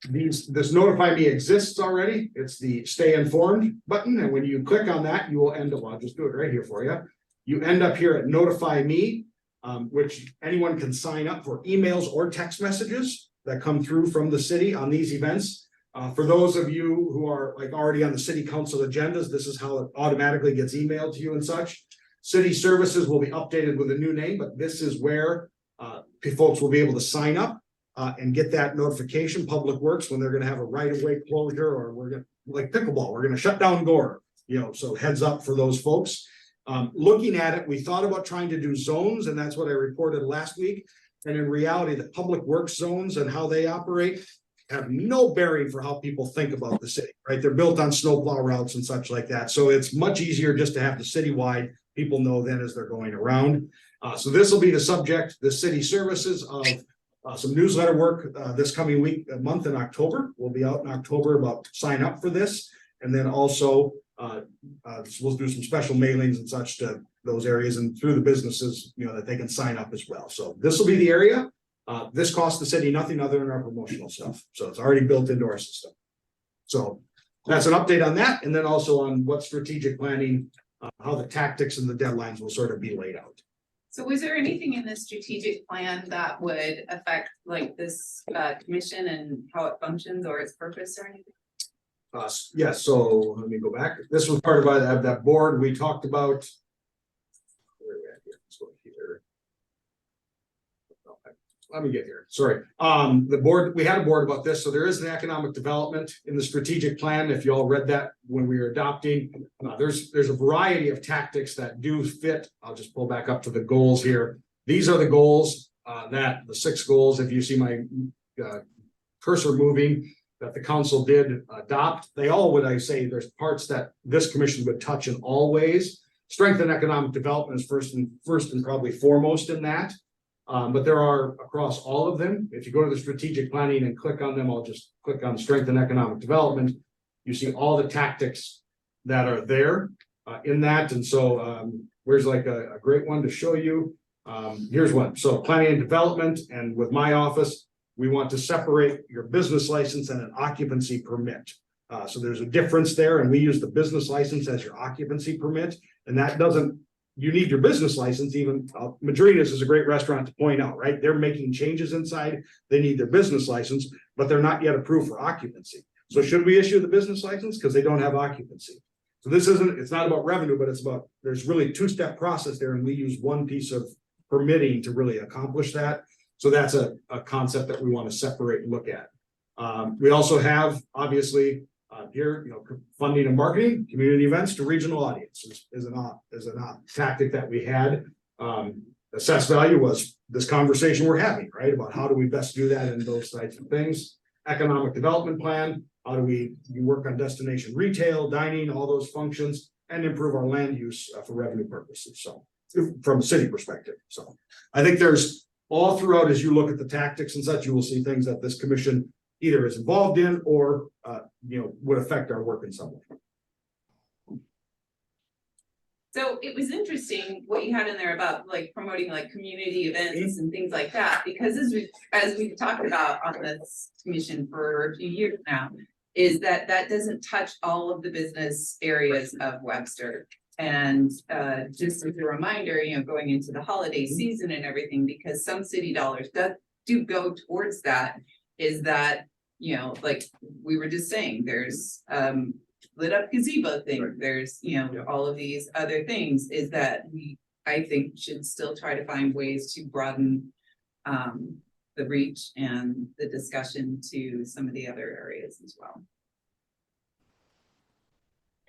This Notify Me exists already. It's the Stay Informed button. And when you click on that, you will end up, I'll just do it right here for you. You end up here at Notify Me, which anyone can sign up for emails or text messages that come through from the city on these events. For those of you who are like already on the city council agendas, this is how it automatically gets emailed to you and such. City services will be updated with a new name, but this is where folks will be able to sign up and get that notification. Public Works, when they're going to have a right-of-way closure, or we're going to, like pickleball, we're going to shut down Gore. So heads up for those folks. Looking at it, we thought about trying to do zones, and that's what I reported last week. And in reality, the Public Works zones and how they operate have no bearing for how people think about the city, right? They're built on snowplow routes and such like that. So it's much easier just to have the citywide people know then as they're going around. So this will be the subject, the city services of some newsletter work this coming week, month in October. We'll be out in October about sign up for this. And then also we'll do some special mailings and such to those areas and through the businesses, that they can sign up as well. So this will be the area. This costs the city nothing other than our promotional stuff. So it's already built into our system. So that's an update on that. And then also on what strategic planning, how the tactics and the deadlines will sort of be laid out. So was there anything in the strategic plan that would affect like this commission and how it functions or its purpose or anything? Yes, so let me go back. This was part of that board we talked about. Where are we at here? Let's go here. Let me get here. Sorry. The board, we had a board about this. So there is an economic development in the strategic plan. If you all read that when we were adopting, there's a variety of tactics that do fit. I'll just pull back up to the goals here. These are the goals the 6 goals. If you see my cursor moving, that the council did adopt. They all would, I say, there's parts that this commission would touch in all ways. Strengthen economic development is first and probably foremost in that. But there are across all of them. If you go to the strategic planning and click on them, I'll just click on strengthen economic development. You see all the tactics that are there in that. And so where's like a great one to show you. Here's one. So planning and development, and with my office, we want to separate your business license and an occupancy permit. So there's a difference there, and we use the business license as your occupancy permit, and that doesn't, you need your business license. Even Madrina's is a great restaurant to point out, right? They're making changes inside. They need their business license, but they're not yet approved for occupancy. So should we issue the business license? Because they don't have occupancy. So this it's not about revenue, but it's about, there's really 2-step process there, and we use one piece of permitting to really accomplish that. So that's a concept that we want to separate and look at. We also have, obviously, here, funding and marketing, community events to regional audiences is a tactic that we had. Assess value was this conversation we're having, right? About how do we best do that and those types of things. Economic development plan, how do we work on destination retail, dining, all those functions, and improve our land use for revenue purposes. So from a city perspective. So I think there's all throughout, as you look at the tactics and such, you will see things that this commission either is involved in or would affect our work in some way. So it was interesting what you had in there about like promoting like community events and things like that, because as we've talked about on this commission for a few years now, is that doesn't touch all of the business areas of Webster. And just as a reminder, going into the holiday season and everything, because some city dollars do go towards that, is that, like we were just saying, there's lit up gazebo thing, there's, all of these other things, is that I think should still try to find ways to broaden the reach and the discussion to some of the other areas as well.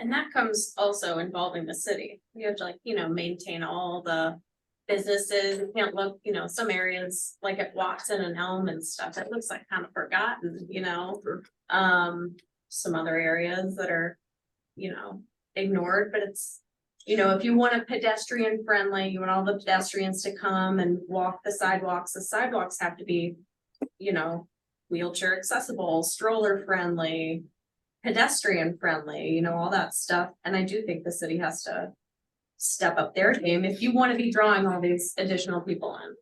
And that comes also involving the city. You have to maintain all the businesses. You can't look, some areas like at Watson and Elm and stuff, it looks like kind of forgotten, some other areas that are, ignored, but it's, if you want a pedestrian friendly, you want all the pedestrians to come and walk the sidewalks have to be, wheelchair accessible, stroller friendly, pedestrian friendly, all that stuff. And I do think the city has to step up their game if you want to be drawing all these additional people in.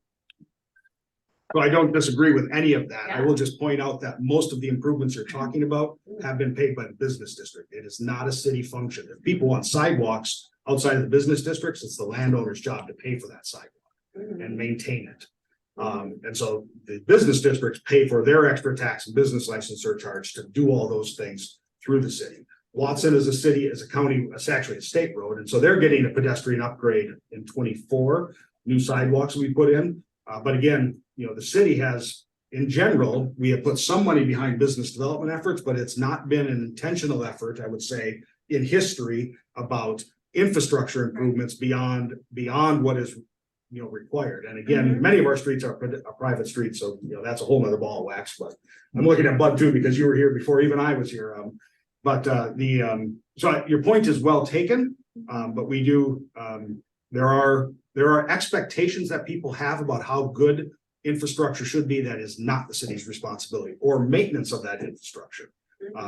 Well, I don't disagree with any of that. I Yeah. will just point out that most of the improvements you're talking about have been paid by the business district. It is not a city function. If people want sidewalks outside of the business districts, it's the landowner's job to pay for that sidewalk and maintain it. And so the business districts pay for their extra tax and business license surcharge to do all those things through the city. Watson is a city, is a county, it's actually a state road, and so they're getting a pedestrian upgrade in 24 new sidewalks we put in. But again, the city has, in general, we have put some money behind business development efforts, but it's not been an intentional effort, I would say, in history about infrastructure improvements beyond what is required. And again, many of our streets are private streets, so that's a whole nother ball of wax. But I'm looking at Bud too, because you were here before even I was here. So your point is well taken, but we do, there are expectations that people have about how good infrastructure should be that is not the city's responsibility, or maintenance of that infrastructure.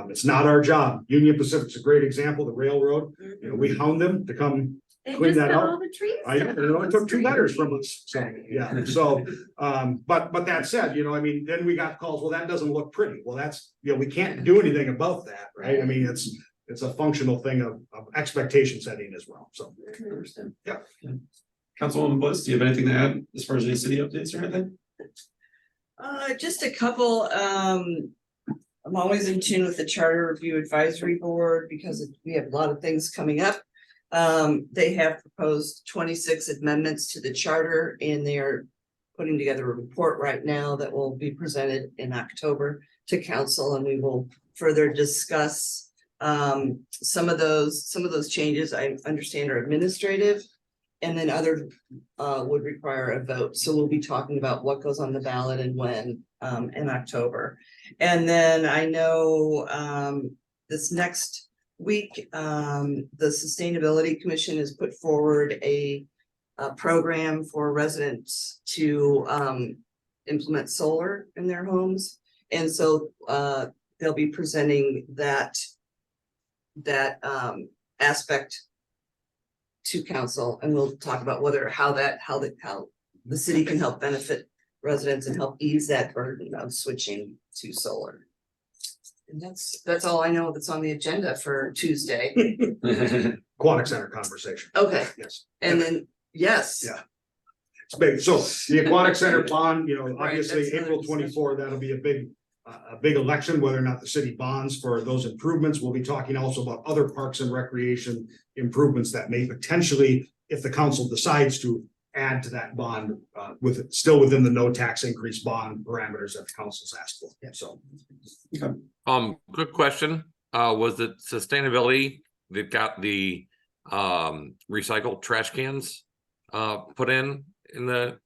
It's not our job. Union Pacific's a great example, the railroad, we hound them to come They clean just that cut up. all the trees I down. it only took 2 letters from us, so, yeah, so, but that said, then we got calls, well, that doesn't look pretty, well, that's, we can't do anything about that, right? I mean, it's a functional thing of expectation setting as well, so. Understand. Yeah. Councilwoman Bliss, do you have anything to add as far as any city updates or anything? Just a couple, I'm always in tune with the Charter Review Advisory Board because we have a lot of things coming up. They have proposed 26 amendments to the charter, and they are putting together a report right now that will be presented in October to council, and we will further discuss some of those changes I understand are administrative, and then other would require a vote. So we'll be talking about what goes on the ballot and when in October. And then I know this next week, the Sustainability Commission has put forward a program for residents to implement solar in their homes. And so they'll be presenting that aspect to council, and we'll talk about how the city can help benefit residents and help ease that burden of switching to solar. And that's all I know that's on the agenda for Tuesday. Aquatic Center conversation. Okay, Yes. and then, yes. Yeah. It's big. So the Aquatic Center bond, Right, obviously that's another April 24, that'll be a big election, whether or not the city bonds for those improvements. We'll be talking also about other parks and recreation improvements that may potentially, if the council decides to add to that bond, still within the no tax increase bond parameters that the council's asked for. Yeah. So. Quick question, was it sustainability that got the recycled trash cans put in the?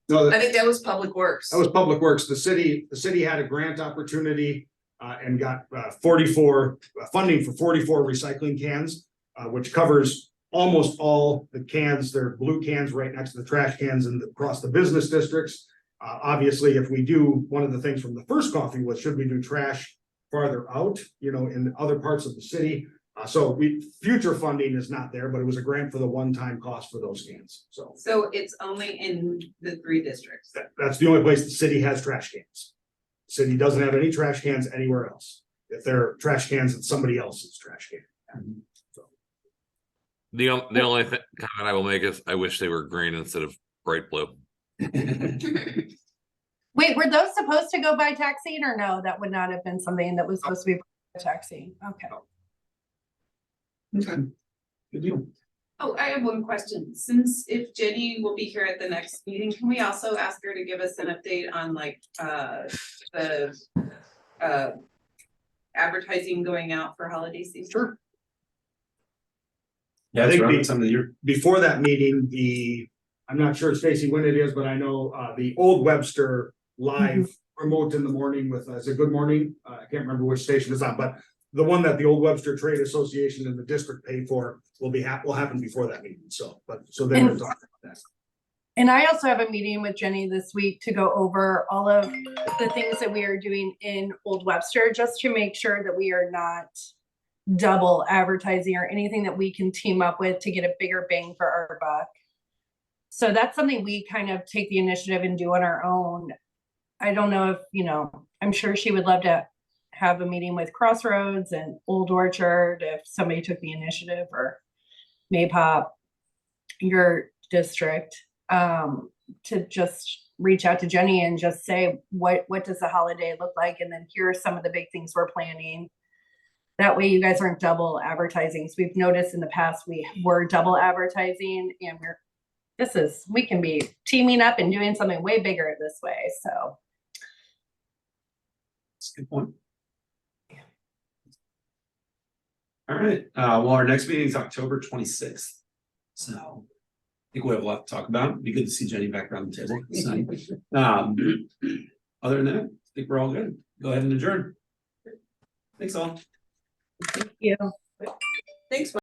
No, I think that was Public Works. that was Public Works. The city had a grant opportunity and got 44 funding for 44 recycling cans, which covers almost all the cans. They're blue cans right next to the trash cans and across the business districts. Obviously, if we do, one of the things from the first coffee was, should we do trash farther out, in other parts of the city? So future funding is not there, but it was a grant for the one-time cost for those cans. So it's only in the 3 districts. That's the only place the city has trash cans. City doesn't have any trash cans anywhere else. If they're trash cans, it's somebody else's trash can. So. The only comment I will make is I wish they were green instead of bright blue. Wait, were those supposed to go by taxing or no? That would not have been something that was supposed to be taxing. Okay. Okay. Good deal. Oh, I have one question. Since if Jenny will be here at the next meeting, can we also ask her to give us an update on like, the, advertising going out for holiday season? Sure. Yeah, I it's think around the- some of the year. Before that meeting, I'm not sure, Stacy, when it is, but I know, the Old Webster live remote in the morning with, is it Good Morning? I can't remember which station it's on, but the one that the Old Webster Trade Association and the district paid for will happen before that meeting. So, so then we'll talk about that. And I also have a meeting with Jenny this week to go over all of the things that we are doing in Old Webster, just to make sure that we are not double advertising or anything that we can team up with to get a bigger bang for our buck. So that's something we kind of take the initiative and do on our own. I don't know if, I'm sure she would love to have a meeting with Crossroads and Old Orchard if somebody took the initiative, or Maypop, your district, to just reach out to Jenny and just say, what does the holiday look like? And then here are some of the big things we're planning. That way you guys aren't double advertising. So we've noticed in the past, we were double advertising, and we can be teaming up and doing something way bigger this way. So. That's a good point. All right, well, our next meeting is October 26th. So I think we have a lot to talk about. It'd be good to see Jenny back around the table. So, other than that, I think we're all good. Go ahead and adjourn. Thanks all. Thank you. Thanks.